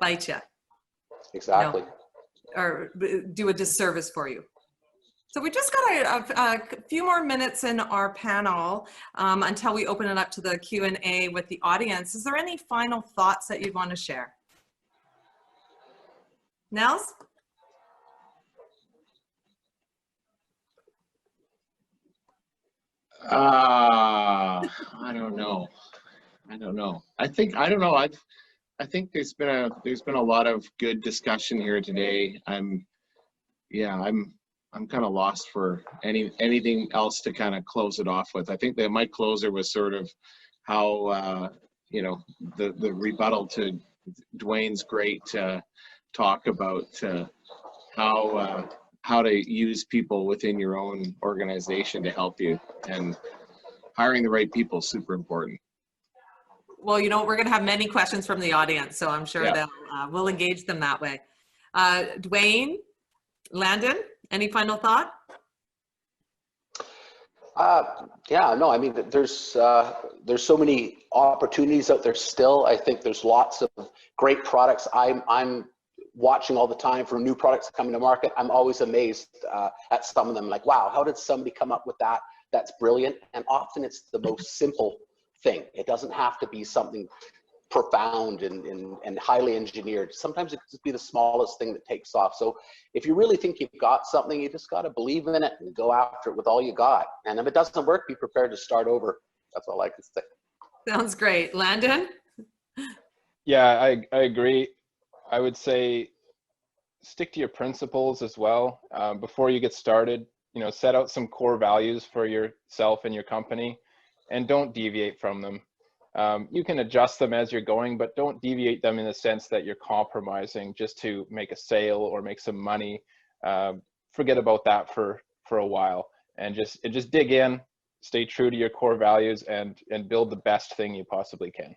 bite you. Exactly. Or do a disservice for you. So we just got a few more minutes in our panel until we open it up to the Q&A with the audience. Is there any final thoughts that you'd want to share? Nels? I don't know. I think there's been a lot of good discussion here today. I'm kind of lost for anything else to kind of close it off with. I think that my closer was sort of how the rebuttal to Duane's great talk about how to use people within your own organization to help you, and hiring the right people is super important. Well, we're going to have many questions from the audience, so I'm sure that we'll engage them that way. Duane, Landon, any final thought? There's so many opportunities out there still. I think there's lots of great products. I'm watching all the time for new products coming to market. I'm always amazed at some of them. Like, wow, how did somebody come up with that? That's brilliant. And often it's the most simple thing. It doesn't have to be something profound and highly engineered. Sometimes it could just be the smallest thing that takes off. So if you really think you've got something, you just got to believe in it and go after it with all you got. And if it doesn't work, be prepared to start over. That's all I can say. Sounds great. Landon? Yeah, I agree. I would say stick to your principles as well. Before you get started, set out some core values for yourself and your company, and don't deviate from them. You can adjust them as you're going, but don't deviate them in the sense that you're compromising just to make a sale or make some money. Forget about that for a while, and just dig in, stay true to your core values, and build the best thing you possibly can.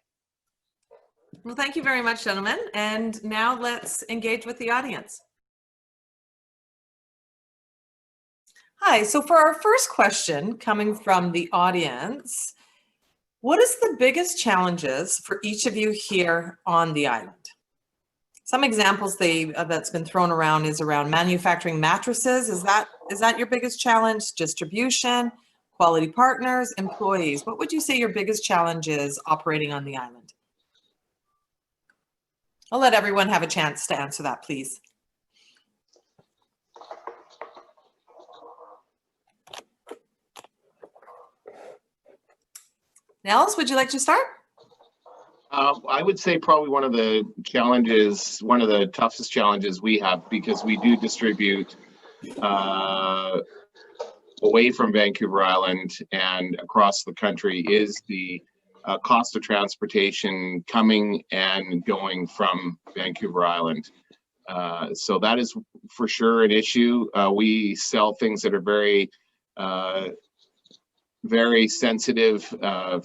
Well, thank you very much, gentlemen. And now let's engage with the audience. Hi, so for our first question coming from the audience, what is the biggest challenges for each of you here on the island? Some examples that's been thrown around is around manufacturing mattresses. Is that your biggest challenge? Distribution, quality partners, employees. What would you say your biggest challenge is operating on the island? I'll let everyone have a chance to answer that, please. Nels, would you like to start? I would say probably one of the toughest challenges we have, because we do distribute away from Vancouver Island and across the country, is the cost of transportation coming and going from Vancouver Island. So that is for sure an issue. We sell things that are very sensitive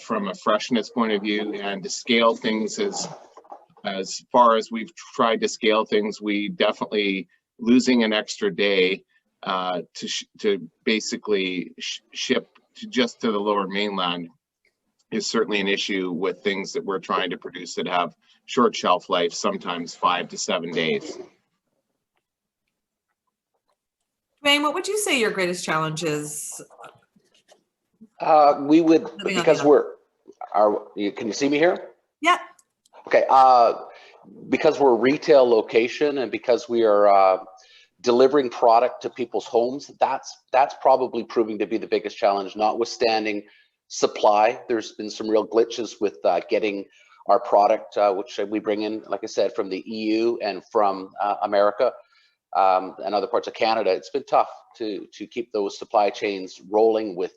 from a freshness point of view, and to scale things as far as we've tried to scale things, we definitely losing an extra day to basically ship just to the Lower Mainland is certainly an issue with things that we're trying to produce that have short shelf life, sometimes 5 to 7 days. Duane, what would you say your greatest challenge is? We would, because can you see me here? Yeah. Okay, because we're a retail location and because we are delivering product to people's homes, that's probably proving to be the biggest challenge, notwithstanding supply. There's been some real glitches with getting our product, which we bring in, like I said, from the EU and from America and other parts of Canada. It's been tough to keep those supply chains rolling with,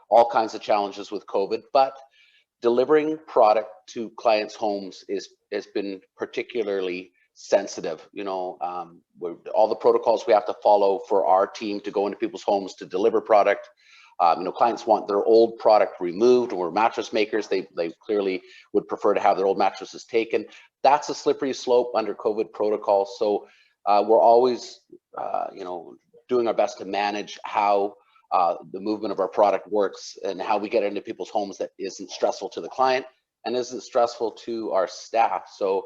all kinds of challenges with COVID, but delivering product to clients' homes has been particularly sensitive. All the protocols we have to follow for our team to go into people's homes to deliver product. Clients want their old product removed. We're mattress makers. They clearly would prefer to have their old mattresses taken. That's a slippery slope under COVID protocols. So we're always, doing our best to manage how the movement of our product works and how we get into people's homes that isn't stressful to the client and isn't stressful to our staff. So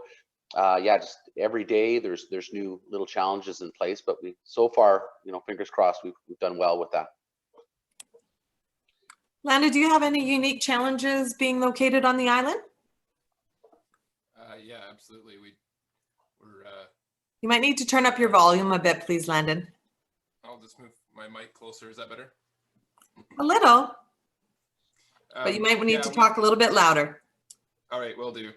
just every day there's new little challenges in place, but so far, fingers crossed, we've done well with that. Landa, do you have any unique challenges being located on the island? Yeah, absolutely. We're You might need to turn up your volume a bit, please, Landon. I'll just move my mic closer. Is that better? A little, but you might need to talk a little bit louder. All right, will do.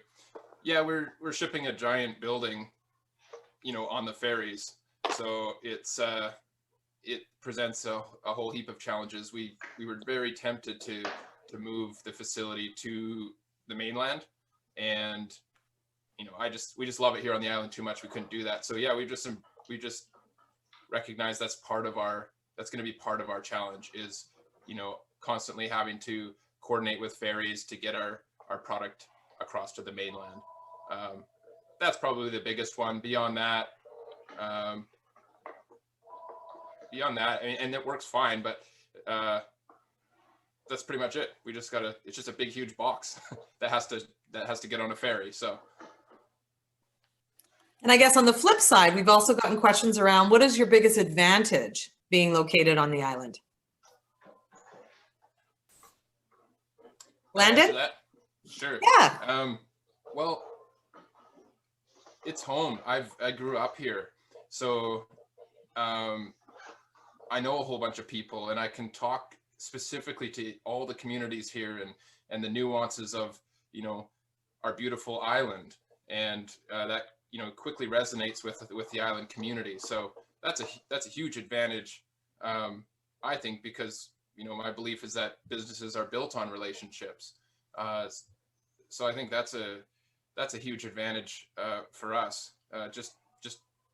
Yeah, we're shipping a giant building, on the ferries. So it presents a whole heap of challenges. We were very tempted to move the facility to the mainland, and we just love it here on the island too much. We couldn't do that. So yeah, we just recognize that's going to be part of our challenge is, constantly having to coordinate with ferries to get our product across to the mainland. That's probably the biggest one. Beyond that, and it works fine, but that's pretty much it. We just it's just a big, huge box that has to get on a ferry. So. And I guess on the flip side, we've also gotten questions around what is your biggest advantage being located on the island? Landon? Sure. Yeah. Well, it's home. I grew up here, so I know a whole bunch of people, and I can talk specifically to all the communities here and the nuances of our beautiful island, and that quickly resonates with the island community. So that's a huge advantage, I think, because my belief is that businesses are built on relationships. So I think that's a huge advantage for us. Just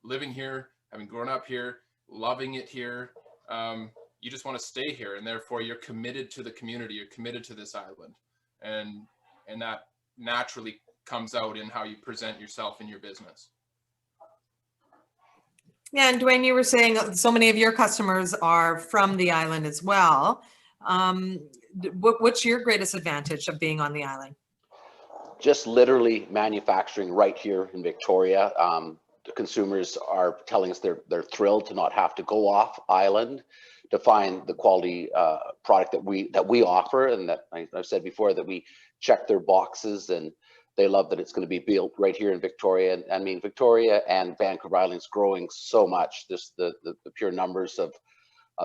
living here, having grown up here, loving it here. You just want to stay here, and therefore you're committed to the community. You're committed to this island, and that naturally comes out in how you present yourself in your business. Yeah, and Duane, you were saying so many of your customers are from the island as well. What's your greatest advantage of being on the island? Just literally manufacturing right here in Victoria. The consumers are telling us they're thrilled to not have to go off island to find the quality product that we offer, and that I've said before that we check their boxes, and they love that it's going to be built right here in Victoria. And I mean, Victoria and Vancouver Island's growing so much. Just the pure numbers of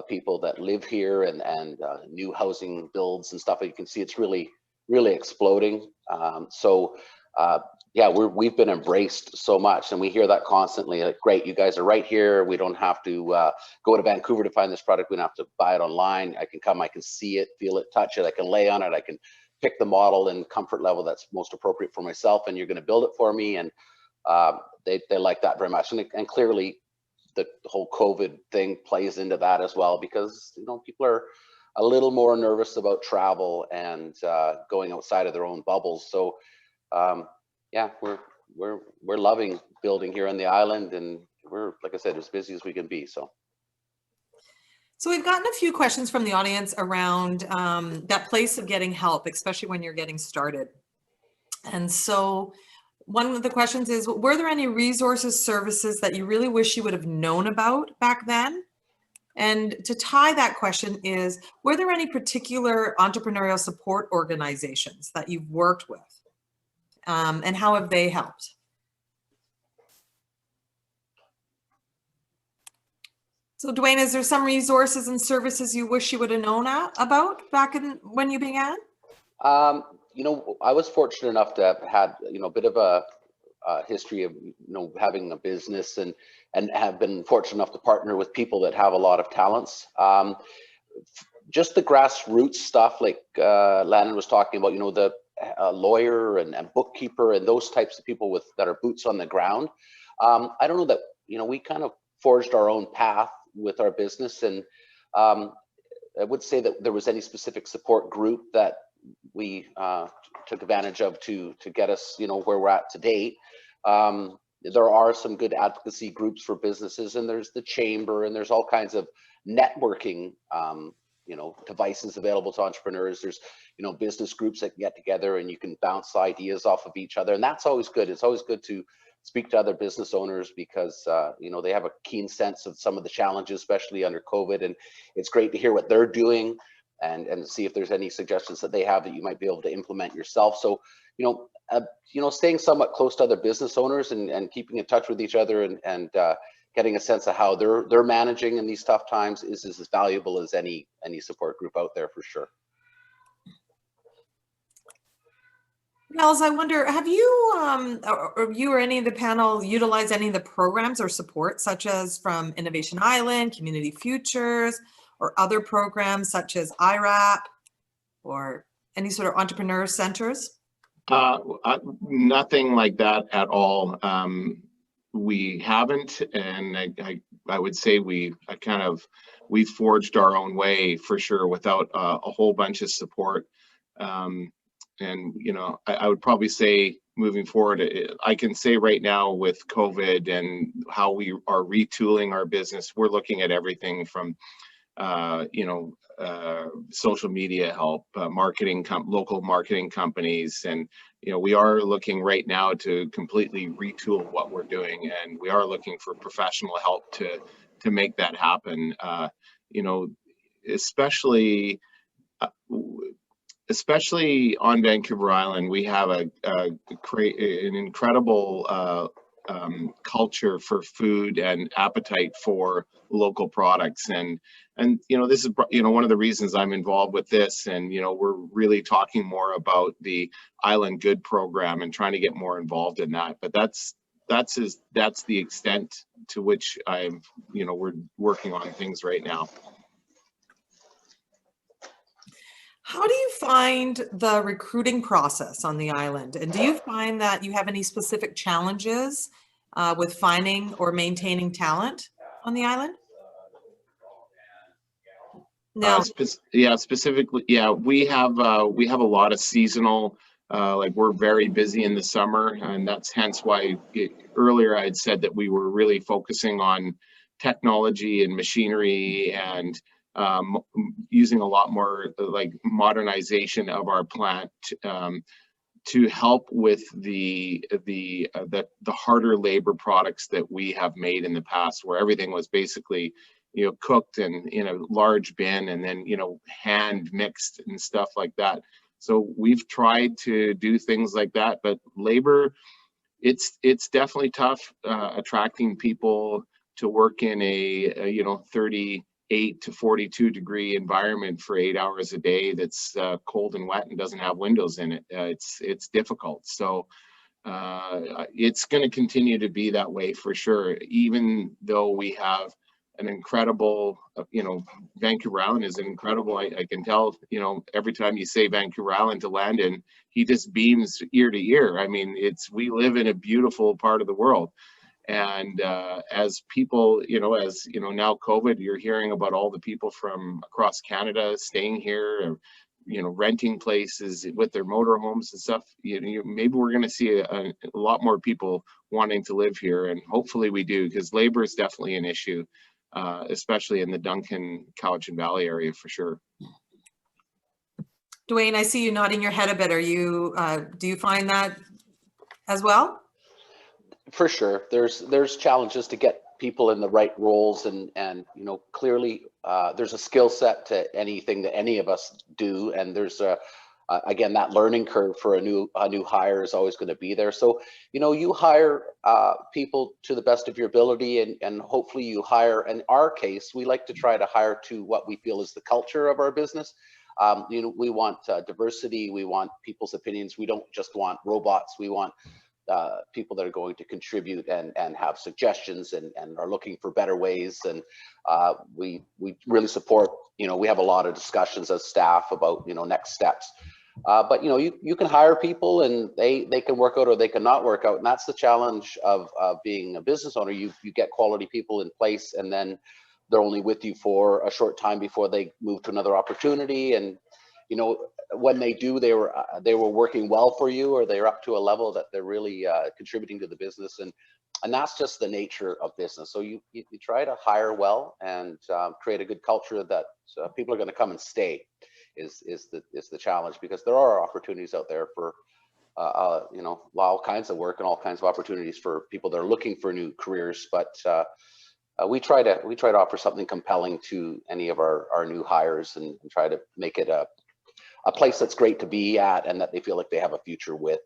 people that live here, and new housing builds and stuff. You can see it's really exploding. Yeah, we've been embraced so much, and we hear that constantly. Like, great, you guys are right here. We don't have to go to Vancouver to find this product. We don't have to buy it online. I can come, I can see it, feel it, touch it. I can lay on it. I can pick the model and comfort level that's most appropriate for myself, and you're going to build it for me. And they like that very much. And clearly, the whole COVID thing plays into that as well, because people are a little more nervous about travel and going outside of their own bubbles. So yeah, we're loving building here on the island, and we're, like I said, as busy as we can be. So we've gotten a few questions from the audience around that place of getting help, especially when you're getting started. And so one of the questions is, were there any resources, services that you really wish you would have known about back then? And to tie that question is, were there any particular entrepreneurial support organizations that you've worked with? And how have they helped? So Duane, is there some resources and services you wish you would have known about back when you began? I was fortunate enough to have had, a bit of a history of, having a business, and have been fortunate enough to partner with people that have a lot of talents. Just the grassroots stuff, like Landon was talking about, the lawyer and bookkeeper and those types of people that are boots on the ground. I don't know that, we kind of forged our own path with our business, and I would say that there was any specific support group that we took advantage of to get us, where we're at to date. There are some good advocacy groups for businesses, and there's the chamber, and there's all kinds of networking devices available to entrepreneurs. There's business groups that get together, and you can bounce ideas off of each other, and that's always good. It's always good to speak to other business owners, because they have a keen sense of some of the challenges, especially under COVID, and it's great to hear what they're doing and see if there's any suggestions that they have that you might be able to implement yourself. So staying somewhat close to other business owners and keeping in touch with each other, and getting a sense of how they're managing in these tough times is as valuable as any support group out there, for sure. Nels, I wonder, have you or you or any of the panel utilized any of the programs or support, such as from Innovation Island, Community Futures, or other programs such as IRAP, or any sort of entrepreneur centers? Nothing like that at all. We haven't, and I would say we forged our own way, for sure, without a whole bunch of support. And I would probably say, moving forward, I can say right now with COVID and how we are retooling our business, we're looking at everything from social media help, local marketing companies, and we are looking right now to completely retool what we're doing, and we are looking for professional help to make that happen. Especially on Vancouver Island, we have an incredible culture for food and appetite for local products, and this is one of the reasons I'm involved with this, and we're really talking more about the Island Good program and trying to get more involved in that. But that's the extent to which we're working on things right now. How do you find the recruiting process on the island? And do you find that you have any specific challenges with finding or maintaining talent on the island? No. Yeah, specifically, yeah, we have a lot of seasonal, like we're very busy in the summer, and that's hence why earlier I had said that we were really focusing on technology and machinery and using a lot more like modernization of our plant to help with the harder labor products that we have made in the past, where everything was basically cooked and in a large bin and then hand mixed and stuff like that. So we've tried to do things like that, but labor, it's definitely tough attracting people to work in a 38 to 42 degree environment for 8 hours a day that's cold and wet and doesn't have windows in it. It's difficult. So it's going to continue to be that way for sure, even though we have an incredible, Vancouver Island is incredible. I can tell, every time you say Vancouver Island to Landon, he just beams ear to ear. I mean, we live in a beautiful part of the world. And as people, now COVID, you're hearing about all the people from across Canada staying here, renting places with their motorhomes and stuff. Maybe we're going to see a lot more people wanting to live here, and hopefully we do, because labor is definitely an issue. Especially in the Duncan, Cowichan Valley area for sure. Duane, I see you nodding your head a bit. Do you find that as well? For sure. There's challenges to get people in the right roles, and clearly there's a skill set to anything that any of us do, and there's again, that learning curve for a new hire is always going to be there. So, you hire people to the best of your ability, and hopefully you hire, in our case, we like to try to hire to what we feel is the culture of our business. We want diversity, we want people's opinions. We don't just want robots. We want people that are going to contribute and have suggestions and are looking for better ways. And we really support, we have a lot of discussions as staff about, next steps. But you can hire people and they can work out or they can not work out. And that's the challenge of being a business owner. You get quality people in place, and then they're only with you for a short time before they move to another opportunity. And when they do, they were working well for you, or they're up to a level that they're really contributing to the business. And that's just the nature of business. So you try to hire well and create a good culture that people are going to come and stay. Is the challenge, because there are opportunities out there for all kinds of work and all kinds of opportunities for people that are looking for new careers. But we try to offer something compelling to any of our new hires, and try to make it a place that's great to be at and that they feel like they have a future with.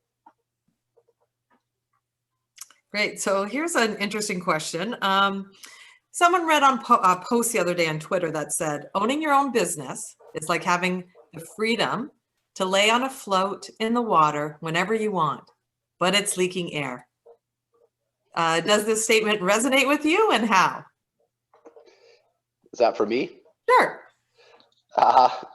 Great. So here's an interesting question. Someone read on a post the other day on Twitter that said, owning your own business is like having the freedom to lay on a float in the water whenever you want, but it's leaking air. Does this statement resonate with you, and how? Is that for me? Sure.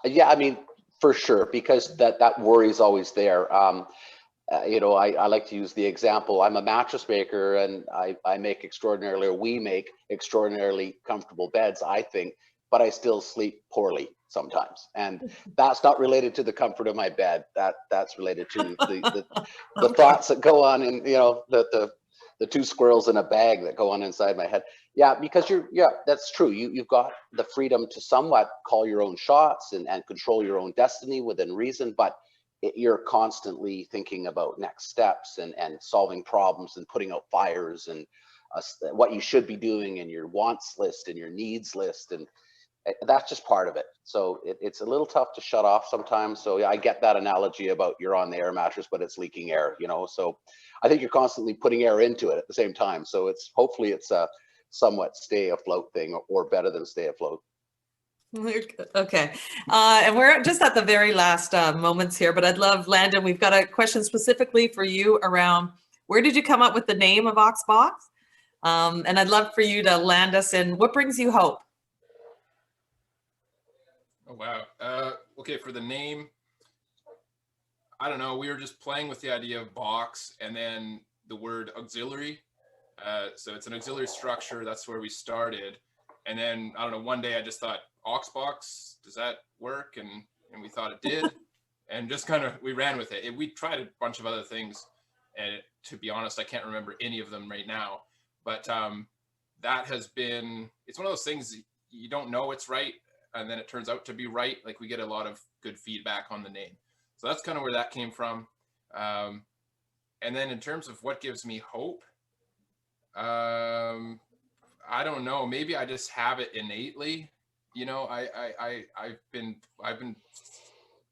Yeah, I mean, for sure, because that worry is always there. I like to use the example. I'm a mattress maker, and I make extraordinarily, or we make extraordinarily comfortable beds, I think, but I still sleep poorly sometimes. And that's not related to the comfort of my bed. That's related to the thoughts that go on in, the two squirrels in a bag that go on inside my head. Yeah, because that's true. You've got the freedom to somewhat call your own shots and control your own destiny within reason, but you're constantly thinking about next steps and solving problems and putting out fires and what you should be doing, and your wants list and your needs list, and that's just part of it. So it's a little tough to shut off sometimes. So yeah, I get that analogy about you're on the air mattress, but it's leaking air, so I think you're constantly putting air into it at the same time. So hopefully it's a somewhat stay afloat thing, or better than stay afloat. Okay. And we're just at the very last moments here, but I'd love, Landon, we've got a question specifically for you around where did you come up with the name of Oxbox? And I'd love for you to land us in what brings you hope. Oh, wow. okay, for the name, I don't know, we were just playing with the idea of box and then the word auxiliary. So it's an auxiliary structure. That's where we started. And then, I don't know, one day I just thought, Oxbox, does that work? And we thought it did. And just kind of, we ran with it. We tried a bunch of other things. And to be honest, I can't remember any of them right now. But that has been, it's one of those things you don't know it's right. And then it turns out to be right. Like, we get a lot of good feedback on the name. So that's kind of where that came from. And then in terms of what gives me hope, I don't know. Maybe I just have it innately. You know, I've been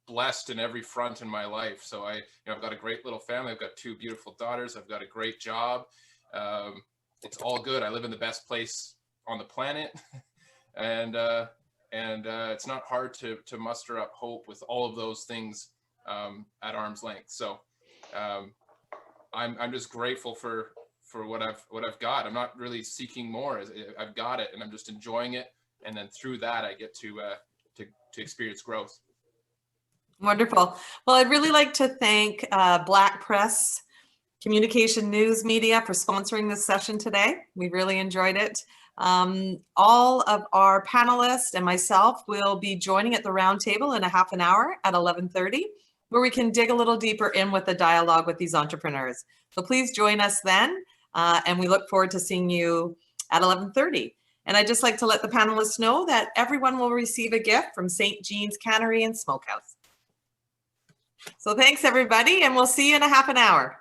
blessed in every front in my life. So I've got a great little family. I've got 2 beautiful daughters. I've got a great job. It's all good. I live in the best place on the planet, and it's not hard to muster up hope with all of those things at arm's length. So I'm just grateful for what I've got. I'm not really seeking more. I've got it, and I'm just enjoying it. And then through that, I get to experience growth. Wonderful. Well, I'd really like to thank Black Press Communication News Media for sponsoring this session today. We really enjoyed it. All of our panelists and myself will be joining at the round table in a half an hour at 11:30, where we can dig a little deeper in with the dialogue with these entrepreneurs. So please join us then, and we look forward to seeing you at 11:30. And I'd just like to let the panelists know that everyone will receive a gift from St. Jean's Cannery and Smokehouse. So thanks, everybody, and we'll see you in a half an hour.